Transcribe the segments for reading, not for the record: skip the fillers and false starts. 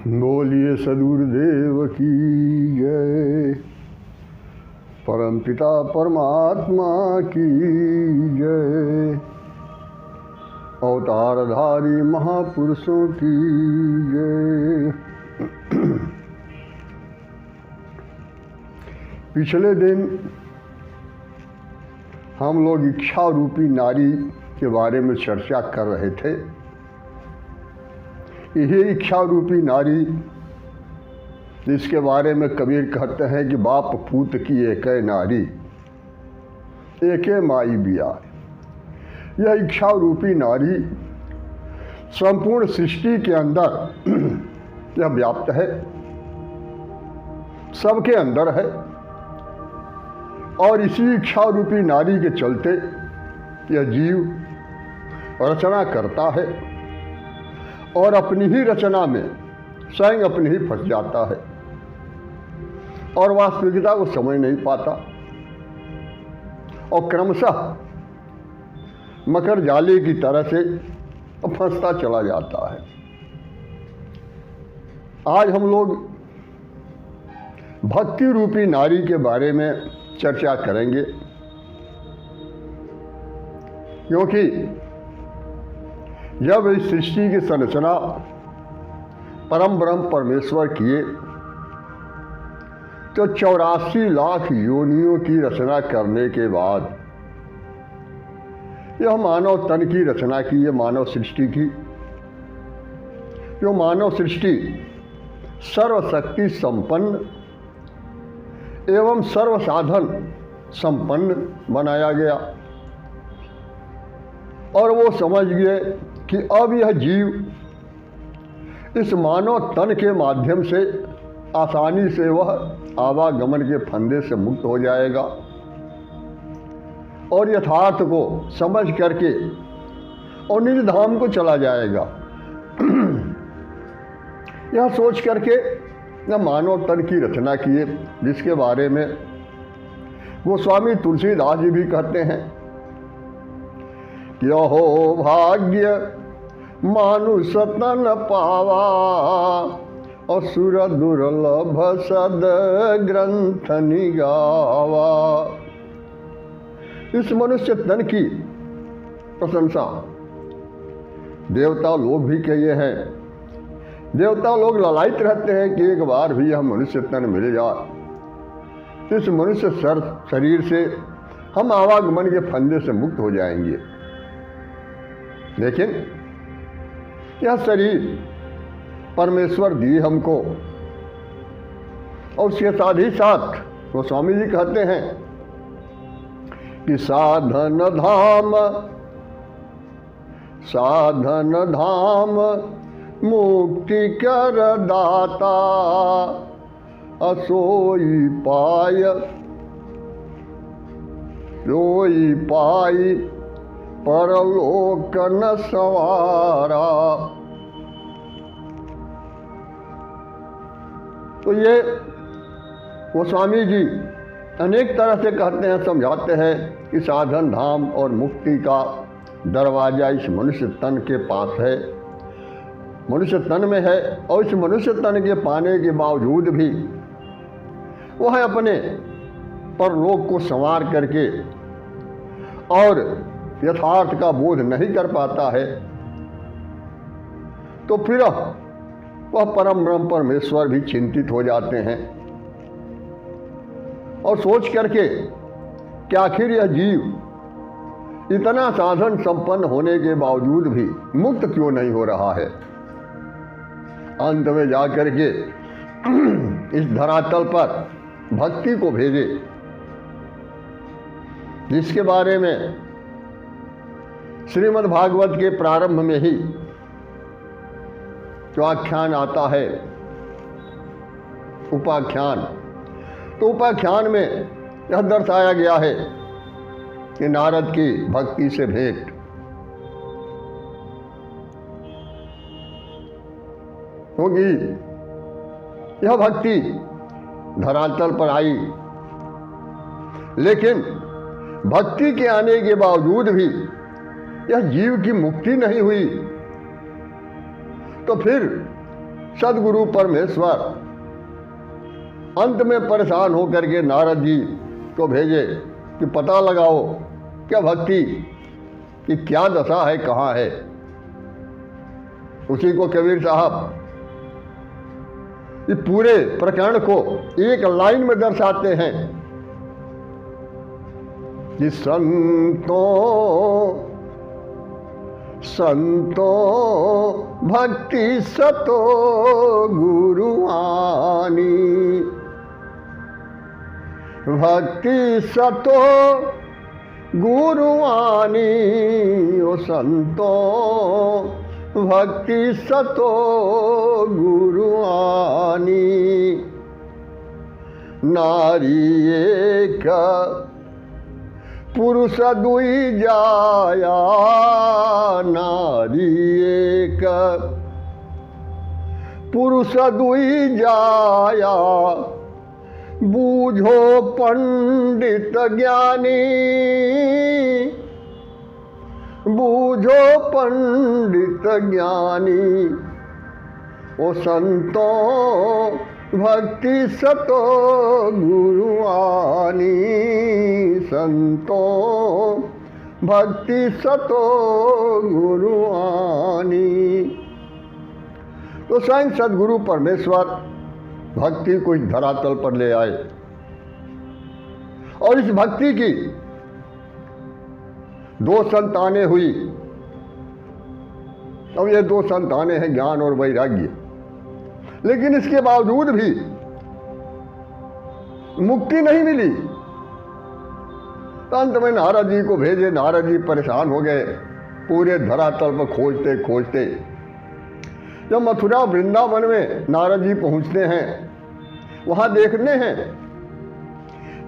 बोलिए सदगुरुदेव की जय। परमपिता परमात्मा की जय। अवतारधारी महापुरुषों की जय। पिछले दिन हम लोग इच्छा रूपी नारी के बारे में चर्चा कर रहे थे। यही इच्छा रूपी नारी जिसके बारे में कबीर कहते हैं कि बाप पूत की एक नारी एक माई बिया। यह इच्छा रूपी नारी संपूर्ण सृष्टि के अंदर यह व्याप्त है, सबके अंदर है। और इसी इच्छा रूपी नारी के चलते यह जीव रचना करता है और अपनी ही रचना में स्वयं अपनी ही फंस जाता है और वास्तविकता को समझ नहीं पाता और क्रमशः मकर जाले की तरह से फंसता चला जाता है। आज हम लोग भक्ति रूपी नारी के बारे में चर्चा करेंगे, क्योंकि जब इस सृष्टि की संरचना परम ब्रह्म परमेश्वर किए तो 84 लाख योनियों की रचना करने के बाद यह मानव तन की रचना की है, मानव सृष्टि की। जो मानव सृष्टि सर्वशक्ति संपन्न एवं सर्व साधन संपन्न बनाया गया और वो समझ गए कि अब यह जीव इस मानव तन के माध्यम से आसानी से वह आवागमन के फंदे से मुक्त हो जाएगा और यथार्थ को समझ करके और निज धाम को चला जाएगा। यह सोच करके न मानव तन की रचना किए, जिसके बारे में वो स्वामी तुलसीदास जी भी कहते हैं कि अहो भाग्य मानुष तन पावा असुर दुर्लभ सद ग्रंथ निगावा। इस मनुष्य तन की प्रशंसा देवता लोग भी किए हैं। देवता लोग ललायित रहते हैं कि एक बार भी यह मनुष्य तन मिल जाए, इस मनुष्य शरीर से हम आवागमन के फंदे से मुक्त हो जाएंगे। लेकिन यह शरीर परमेश्वर दिए हमको और उसके साथ ही साथ वो स्वामी जी कहते हैं कि साधन धाम मुक्ति कर दाता असोई पाई परलोक न सवारा। तो ये वो स्वामी जी अनेक तरह से कहते हैं, समझाते हैं कि साधन धाम और मुक्ति का दरवाजा इस मनुष्य तन के पास है, मनुष्य तन में है। और इस मनुष्य तन के पाने के बावजूद भी वह अपने परलोक को संवार करके और यथार्थ का बोध नहीं कर पाता है, तो फिर वह परम ब्रह्म परमेश्वर भी चिंतित हो जाते हैं और सोच करके कि आखिर यह जीव इतना साधन संपन्न होने के बावजूद भी मुक्त क्यों नहीं हो रहा है। अंत में जाकर के इस धरातल पर भक्ति को भेजे, जिसके बारे में श्रीमद् भागवत के प्रारंभ में ही जो आख्यान आता है उपाख्यान, तो उपाख्यान में यह दर्शाया गया है कि नारद की भक्ति से भेंट। क्योंकि यह भक्ति धरातल पर आई, लेकिन भक्ति के आने के बावजूद भी यह जीव की मुक्ति नहीं हुई, तो फिर सदगुरु परमेश्वर अंत में परेशान होकर के नारद जी को भेजे कि पता लगाओ क्या भक्ति की क्या दशा है, कहाँ है। उसी को कबीर साहब इस पूरे प्रकरण को एक लाइन में दर्शाते हैं कि संतो भक्ति सतो गुरुआनी, भक्ति सतो गुरुआनी, ओ संतो भक्ति सतो गुरुआनी। नारी एक पुरुष दुई जाया, नारी एक पुरुष दुई जाया, बूझो पंडित ज्ञानी, बूझो पंडित ज्ञानी, ओ संतो भक्ति सतो गुरुआनी, संतो भक्ति सतो गुरुआनी। तो स्वयं सदगुरु परमेश्वर भक्ति को इस धरातल पर ले आए और इस भक्ति की दो संतानें हुई। अब ये दो संतानें हैं ज्ञान और वैराग्य, लेकिन इसके बावजूद भी मुक्ति नहीं मिली। तो अंत में नारद जी को भेजे। नारद जी परेशान हो गए पूरे धरातल पर खोजते खोजते। जब मथुरा वृंदावन में नारद जी पहुंचते हैं, वहां देखते हैं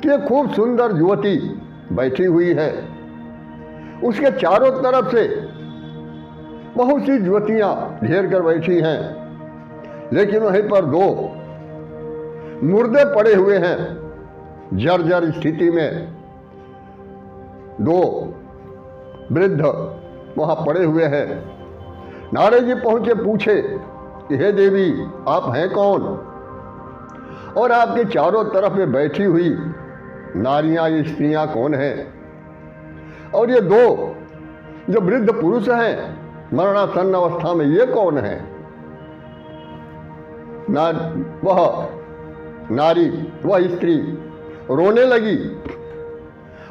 कि एक खूब सुंदर युवती बैठी हुई है। उसके चारों तरफ से बहुत सी युवतियां घेर कर बैठी हैं, लेकिन वहीं पर दो मुर्दे पड़े हुए हैं जर्जर स्थिति में। दो वृद्ध वहां पड़े हुए हैं। नारद जी पहुंचे, पूछे कि हे देवी, आप हैं कौन और आपके चारों तरफ में बैठी हुई नारियां, ये स्त्रियां कौन हैं? और ये दो जो वृद्ध पुरुष हैं मरणासन्न अवस्था में, ये कौन है? वह नारी, वह स्त्री रोने लगी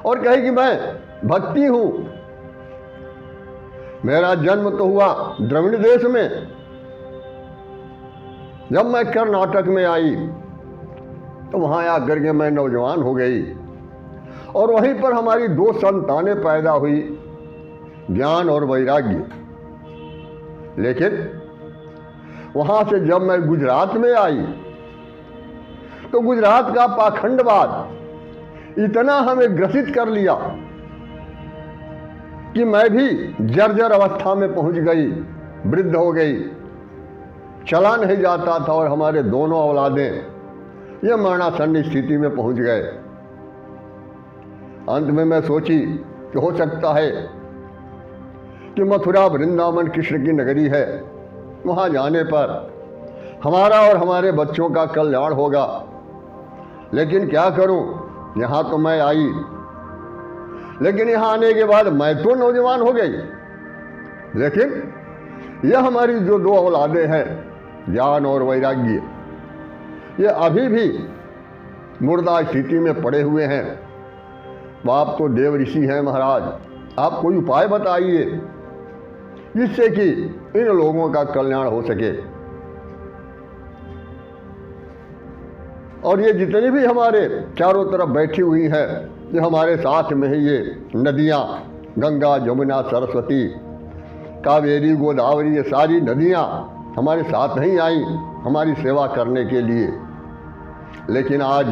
और कहे कि मैं भक्ति हूं। मेरा जन्म तो हुआ द्रविड़ देश में। जब मैं कर्नाटक में आई तो वहां आकर के मैं नौजवान हो गई और वहीं पर हमारी दो संतानें पैदा हुई, ज्ञान और वैराग्य। लेकिन वहां से जब मैं गुजरात में आई तो गुजरात का पाखंडवाद इतना हमें ग्रसित कर लिया कि मैं भी जर्जर अवस्था में पहुंच गई, वृद्ध हो गई, चला नहीं जाता था और हमारे दोनों औलादें ये मरणासन्न स्थिति में पहुंच गए। अंत में मैं सोची कि हो सकता है कि मथुरा वृंदावन कृष्ण की नगरी है, वहां जाने पर हमारा और हमारे बच्चों का कल्याण होगा। लेकिन क्या करूं, यहां तो मैं आई, लेकिन यहां आने के बाद मैं तो नौजवान हो गई, लेकिन यह हमारी जो दो औलादें हैं ज्ञान और वैराग्य, ये अभी भी मुर्दा स्थिति में पड़े हुए हैं। बाप तो देव ऋषि हैं महाराज, आप कोई उपाय बताइए जिससे कि इन लोगों का कल्याण हो सके। और ये जितनी भी हमारे चारों तरफ बैठी हुई हैं, ये हमारे साथ में ही ये नदियाँ, गंगा, जमुना, सरस्वती, कावेरी, गोदावरी, ये सारी नदियाँ हमारे साथ नहीं आई हमारी सेवा करने के लिए। लेकिन आज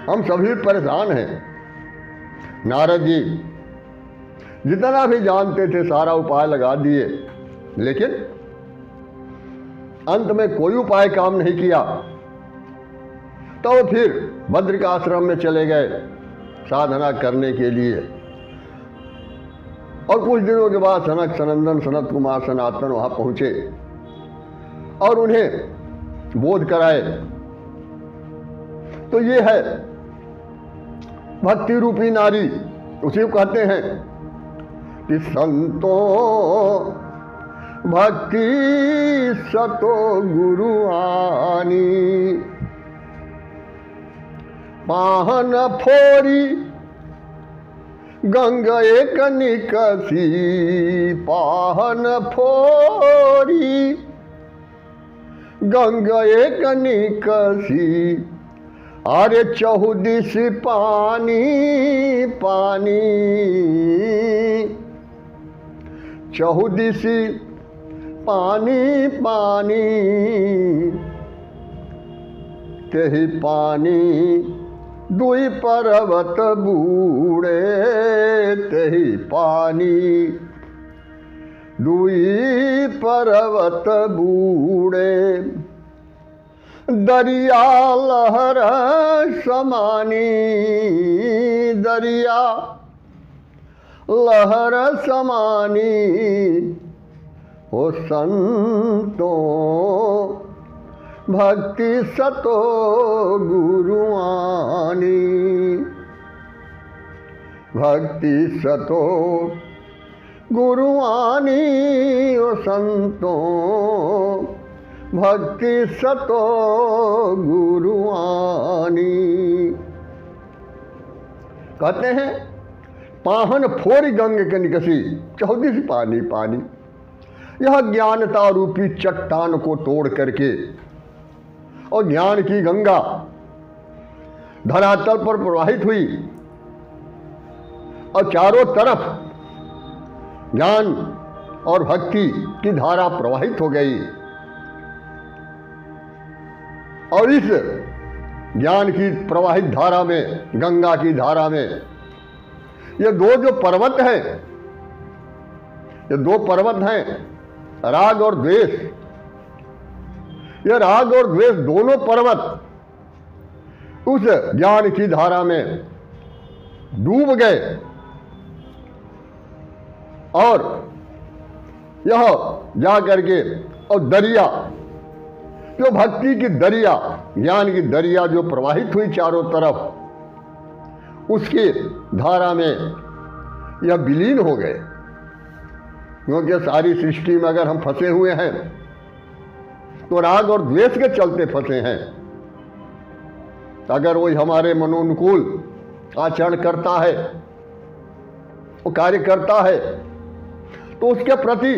हम सभी परेशान हैं। नारद जी जितना भी जानते थे सारा उपाय लगा दिए, लेकिन अंत में कोई उपाय काम नहीं किया। तो फिर बद्रिकाश्रम में चले गए साधना करने के लिए। और कुछ दिनों के बाद सनक, सनंदन, सनत कुमार, सनातन वहां पहुंचे और उन्हें बोध कराए। तो ये है भक्ति रूपी नारी। उसी को कहते हैं कि संतो भक्ति सतो गुरु आनी, पाहन फोरी गंगा एक निकसी, पाहन फोरी गंगा एक निकसी, अरे चहुदिश पानी पानी, चहुदिश पानी पानी, तेहि पानी दुई पर्वत बूढ़े, तेहि पानी दुई पर्वत बूढ़े, दरिया लहर समानी, दरिया लहर समानी, ओ संतों भक्ति सतो गुरु आनी, भक्ति सतो गुरु आनी, ओ संतों भक्ति सतो गुरु आनी। कहते हैं पाहन फोरी गंग के निकसी, चौदिश पानी पानी। यह ज्ञानता रूपी चट्टान को तोड़ करके और ज्ञान की गंगा धरातल पर प्रवाहित हुई और चारों तरफ ज्ञान और भक्ति की धारा प्रवाहित हो गई। और इस ज्ञान की प्रवाहित धारा में, गंगा की धारा में, ये दो जो पर्वत हैं, ये दो पर्वत हैं राग और द्वेष। ये राग और द्वेष दोनों पर्वत उस ज्ञान की धारा में डूब गए और यह जा करके और दरिया, जो भक्ति की दरिया, ज्ञान की दरिया जो प्रवाहित हुई चारों तरफ, उसकी धारा में यह विलीन हो गए। क्योंकि सारी सृष्टि में अगर हम फंसे हुए हैं तो राग और द्वेष के चलते फंसे हैं। अगर वही हमारे मनोनुकूल आचरण करता है, वो कार्य करता है, तो उसके प्रति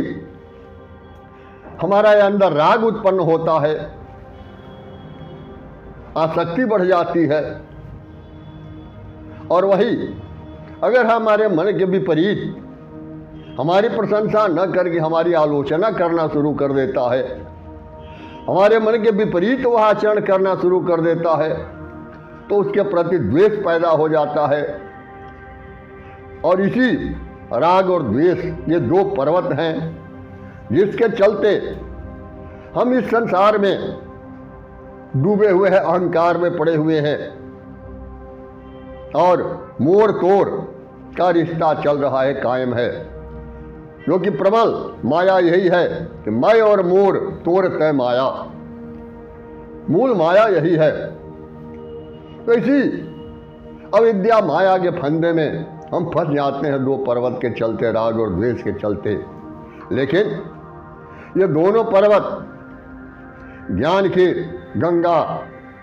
हमारा अंदर राग उत्पन्न होता है, आसक्ति बढ़ जाती है। और वही अगर हमारे मन के विपरीत हमारी प्रशंसा न करके हमारी आलोचना करना शुरू कर देता है, हमारे मन के विपरीत वह आचरण करना शुरू कर देता है, तो उसके प्रति द्वेष पैदा हो जाता है। और इसी राग और द्वेष ये दो पर्वत हैं जिसके चलते हम इस संसार में डूबे हुए हैं, अहंकार में पड़े हुए हैं और मोड़ तोड़ का रिश्ता चल रहा है, कायम है। जो कि प्रबल माया यही है कि मैं और मोर तोड़ तय माया, मूल माया यही है। तो इसी अविद्या माया के फंदे में हम फंस जाते हैं, दो पर्वत के चलते, राग और द्वेष के चलते। लेकिन ये दोनों पर्वत ज्ञान की गंगा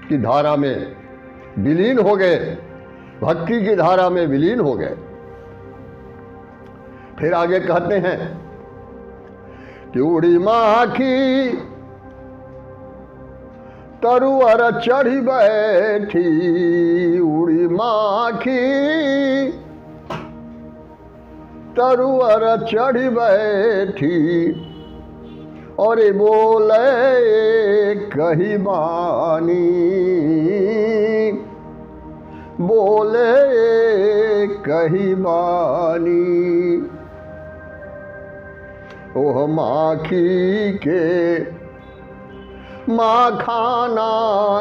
की धारा में विलीन हो गए, भक्ति की धारा में विलीन हो गए। फिर आगे कहते हैं कि उड़ी माखी तरुअर चढ़ी बैठी, उड़ी माखी तरुअर चढ़ी बैठी, और बोले कही बानी, बोले कही बानी। ओह माखी के माखाना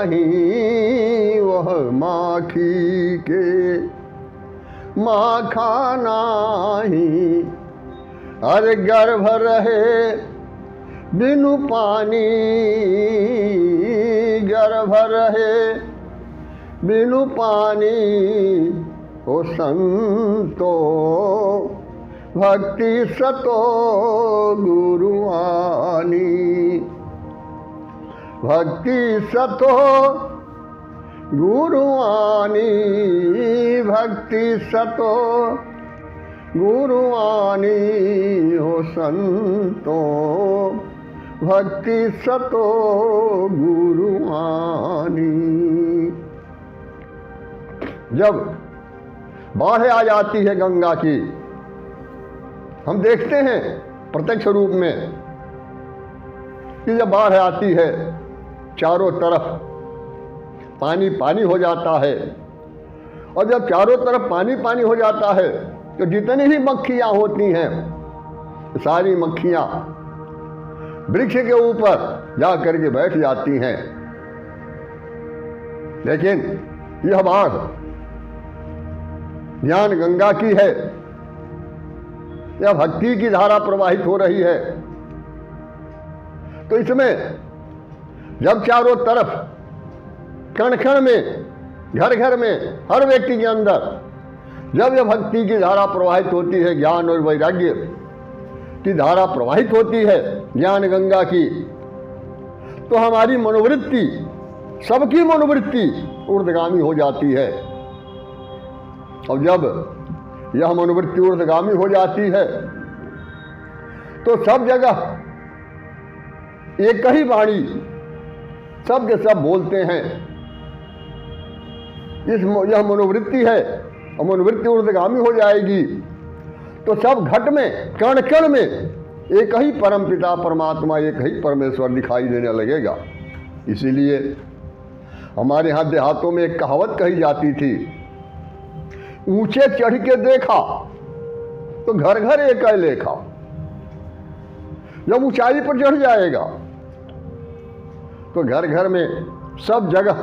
ही, वह माखी के माखाना ही, अरे गर्भ रहे बिनु पानी गर्भ रहे, बिनु पानी हो संतो, भक्ति सतो गुरुआनी। भक्ति सतो गुरुआनी, भक्ति सतो गुरुआनी हो संतो, भक्ति सतो गुरुआनी। जब बाढ़ आ जाती है गंगा की, हम देखते हैं प्रत्यक्ष रूप में कि जब बाढ़ आती है चारों तरफ पानी पानी हो जाता है, और जब चारों तरफ पानी पानी हो जाता है तो जितनी भी मक्खियाँ होती हैं, सारी मक्खियाँ वृक्ष के ऊपर जा करके बैठ जाती हैं। लेकिन यह बाढ़ ज्ञान गंगा की है, यह भक्ति की धारा प्रवाहित हो रही है। तो इसमें जब चारों तरफ कण कण में, घर घर में, हर व्यक्ति के अंदर जब यह भक्ति की धारा प्रवाहित होती है, ज्ञान और वैराग्य की धारा प्रवाहित होती है ज्ञान गंगा की, तो हमारी मनोवृत्ति, सबकी मनोवृत्ति ऊर्ध्वगामी हो जाती है। और जब यह मनोवृत्ति ऊर्ध्वगामी हो जाती है तो सब जगह एक ही वाणी सब के सब बोलते हैं। यह मनोवृत्ति है, और मनोवृत्ति ऊर्ध्वगामी हो जाएगी तो सब घट में, कण कण में एक ही परम पिता परमात्मा, एक ही परमेश्वर दिखाई देने लगेगा। इसीलिए हमारे यहाँ देहातों में एक कहावत कही जाती थी, ऊंचे चढ़ के देखा तो घर घर एक ही लेखा। जब ऊंचाई पर चढ़ जाएगा तो घर घर में सब जगह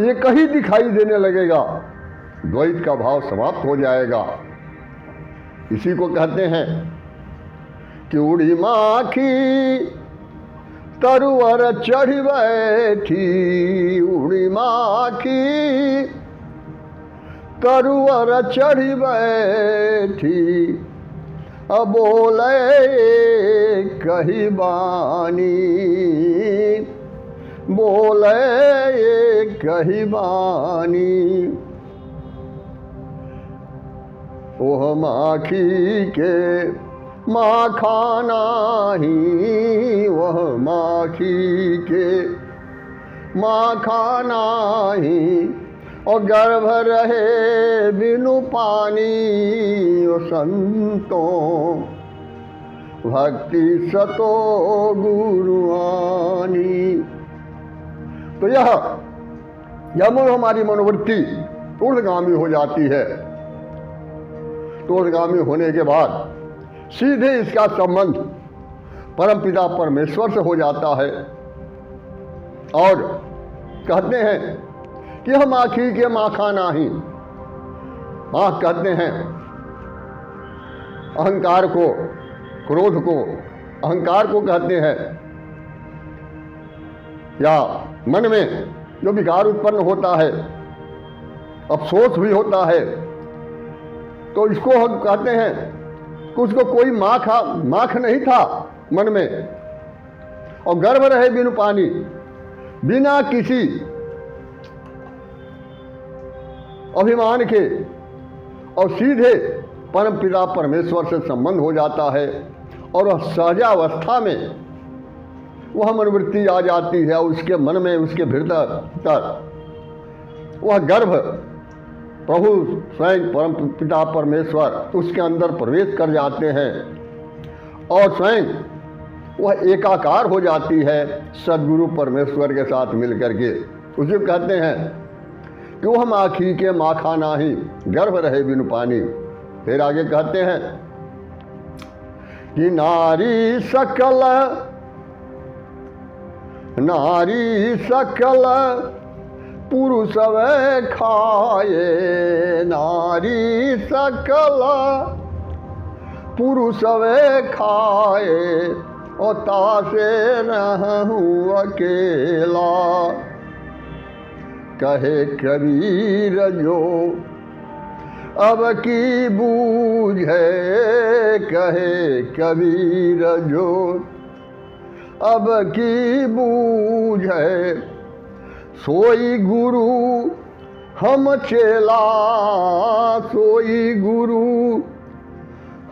एक ही दिखाई देने लगेगा, द्वैत का भाव समाप्त हो जाएगा। इसी को कहते हैं कि उड़ी माखी तरुवर चढ़ बैठी, उड़ी माखी तरुवर चढ़ बैठी, अब बोले कही बानी, बोले कही बानी। ओह माखी के माखा नाही, वह माखी के माखा नाही, और गर्भ रहे बिनु पानी ओ संतो, भक्ति सतो गुरुआनी। तो यह हमारी मनोवृत्ति ऊर्ध्वगामी हो जाती है। तो ऊर्ध्वगामी होने के बाद सीधे इसका संबंध परमपिता परमेश्वर से हो जाता है। और कहते हैं कि हम आखी के माखा नाही, आँख कहते हैं अहंकार को, क्रोध को, अहंकार को कहते हैं, या मन में जो विकार उत्पन्न होता है, अफसोस भी होता है, तो इसको हम कहते हैं कि उसको कोई माख नहीं था मन में। और गर्भ रहे बिनु पानी, बिना किसी अभिमान के, और सीधे परम पिता परमेश्वर से संबंध हो जाता है। और वह सहजावस्था में वह मनोवृत्ति आ जाती है, उसके मन में, उसके भीतर वह गर्भ प्रभु स्वयं परम पिता परमेश्वर उसके अंदर प्रवेश कर जाते हैं, और स्वयं वह एकाकार हो जाती है सदगुरु परमेश्वर के साथ मिलकर के। उसे कहते हैं कि वह माखी के माखा नाही, गर्भ रहे बिनु पानी। फिर आगे कहते हैं कि नारी सकल पुरुष वे खाए, नारी सकल पुरुष वे खाए, और तासे रहूं अकेला। कहे कबीर जो अब की बूझे, कहे कबीर जो अब की बूझे, सोई गुरु हम चेला, सोई गुरु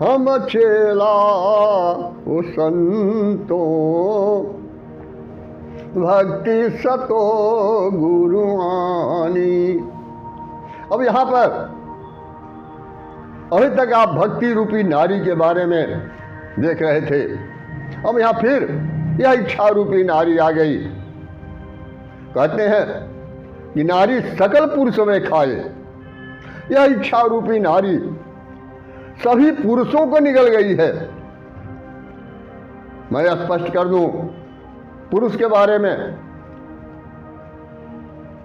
हम चेला। ओ संतों भक्ति सतो गुरुआनी। अब यहाँ पर अभी तक आप भक्ति रूपी नारी के बारे में देख रहे थे। अब यहाँ फिर यह इच्छा रूपी नारी आ गई। कहते हैं कि नारी सकल पुरुष में खाए। यह इच्छा रूपी नारी सभी पुरुषों को निगल गई है। मैं स्पष्ट कर दूं पुरुष के बारे में।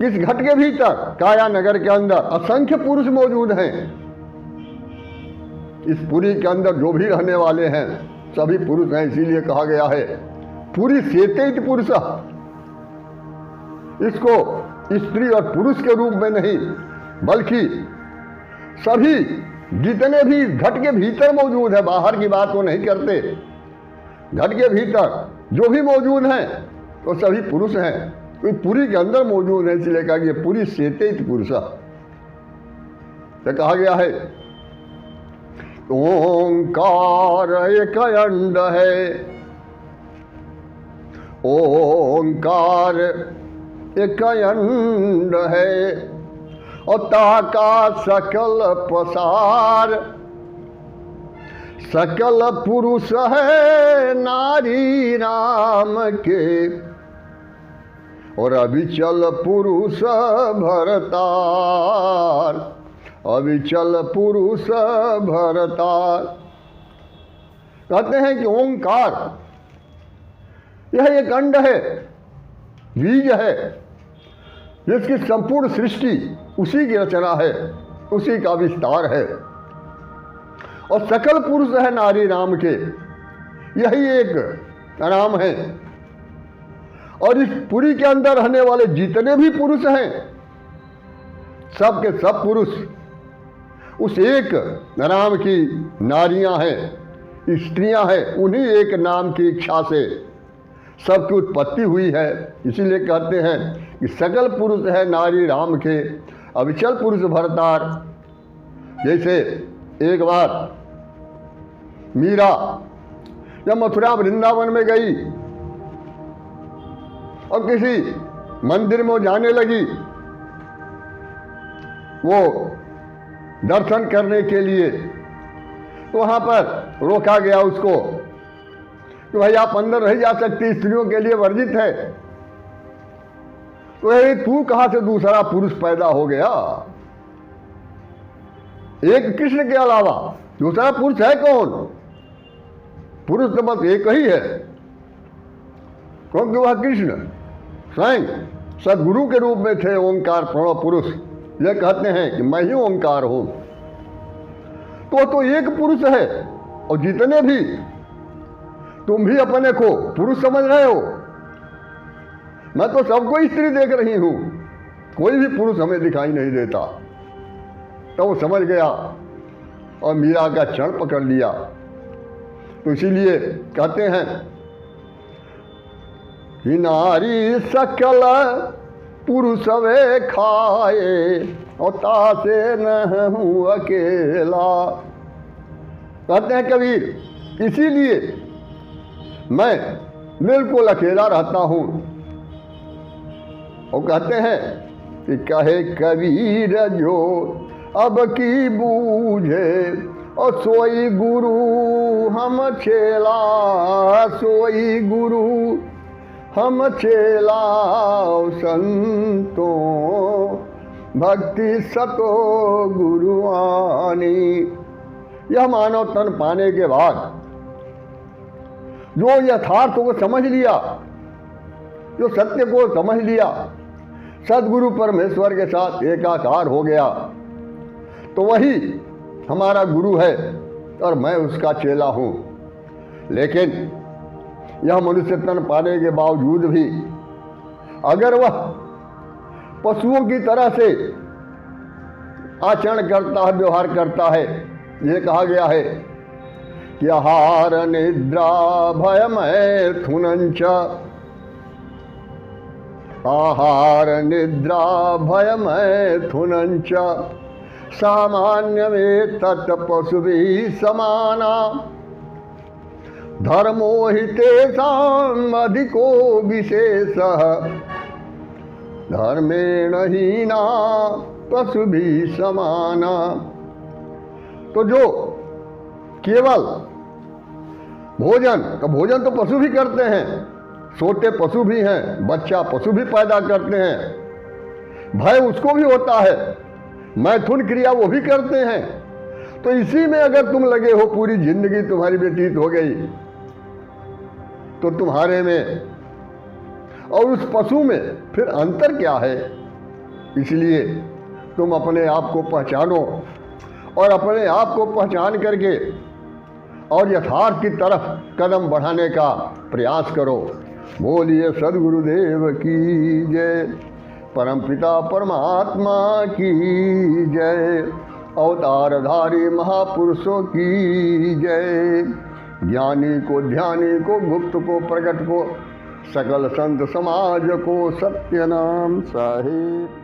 इस घट के भीतर काया नगर के अंदर असंख्य पुरुष मौजूद हैं। इस पुरी के अंदर जो भी रहने वाले हैं सभी पुरुष हैं। इसीलिए कहा गया है पुरी सेते पुरुष। इसको स्त्री और पुरुष के रूप में नहीं, बल्कि सभी जितने भी घट के भीतर मौजूद है, बाहर की बात वो नहीं करते। घट के भीतर जो भी मौजूद हैं वो सभी पुरुष हैं। कोई पुरी के अंदर मौजूद है, इसलिए कहा गया पुरी सेते पुरुष। तो कहा गया है ओंकार एक अंड है, ओंकार एक अंड है, और ताका सकल पसार। सकल पुरुष है नारी राम के, और अविचल पुरुष भरतार, अविचल पुरुष भरतार। कहते हैं कि ओंकार यह एक अंड है, बीज है, जिसकी संपूर्ण सृष्टि उसी की रचना है, उसी का विस्तार है। और सकल पुरुष है नारी राम के, यही एक नाम है। और इस पुरी के अंदर रहने वाले जितने भी पुरुष हैं सब के सब पुरुष उस एक नाम की नारियां हैं, स्त्रियां हैं। उन्हीं एक नाम की इच्छा से सबकी उत्पत्ति हुई है। इसीलिए कहते हैं कि सकल पुरुष है नारी राम के, अविचल पुरुष भरतार। जैसे एक बार मीरा जब मथुरा वृंदावन में गई और किसी मंदिर में जाने लगी, वो दर्शन करने के लिए, तो वहाँ पर रोका गया उसको कि भाई आप अंदर नहीं जा सकती, स्त्रियों के लिए वर्जित है। तो तू कहाँ से दूसरा पुरुष पैदा हो गया? एक कृष्ण के अलावा दूसरा पुरुष है कौन? पुरुष तो बस एक ही है, क्योंकि वह कृष्ण स्वयं सदगुरु के रूप में थे। ओंकार प्रणव पुरुष, ये कहते हैं कि मैं ही ओंकार हूं। तो एक पुरुष है, और जितने भी तुम भी अपने को पुरुष समझ रहे हो, मैं तो सबको स्त्री देख रही हूं, कोई भी पुरुष हमें दिखाई नहीं देता। तो वो समझ गया और मीरा का चरण पकड़ लिया। तो इसीलिए कहते हैं कि नारी सकल पुरुष वे खाए, और तासे न हूँ अकेला। कहते हैं कबीर, इसीलिए मैं बिल्कुल अकेला रहता हूँ। और कहते हैं कि कहे कबीर जो अब की बूझे, और सोई गुरु हम चेला, सोई गुरु हम चेला। संतों भक्ति सतो गुरुआनी। यह मानव तन पाने के बाद जो यथार्थ को समझ लिया, जो सत्य को समझ लिया, सदगुरु परमेश्वर के साथ एकाकार हो गया, तो वही हमारा गुरु है और मैं उसका चेला हूँ। लेकिन यह मनुष्य तन पाने के बावजूद भी अगर वह पशुओं की तरह से आचरण करता है, व्यवहार करता है, ये कहा गया है कि आहार निद्रा भयमैथुनञ्च, आहार निद्रा भयमैथुनञ्च सामान्यमेतत् पशुभिः समाना, धर्मो हि तेषाम् अधिको विशेषः, धर्मेण हीना पशुभिः समाना। तो जो केवल भोजन तो पशु भी करते हैं, सोते पशु भी हैं, बच्चा पशु भी पैदा करते हैं, भय उसको भी होता है, मैथुन क्रिया वो भी करते हैं। तो इसी में अगर तुम लगे हो, पूरी जिंदगी तुम्हारी व्यतीत हो गई, तो तुम्हारे में और उस पशु में फिर अंतर क्या है? इसलिए तुम अपने आप को पहचानो और अपने आप को पहचान करके और यथार्थ की तरफ कदम बढ़ाने का प्रयास करो। बोलिए सद्गुरुदेव की जय, परमपिता परमात्मा की जय, अवतारधारी महापुरुषों की जय। ज्ञानी को, ध्यानी को, गुप्त को, प्रकट को, सकल संत समाज को सत्य नाम साहिब।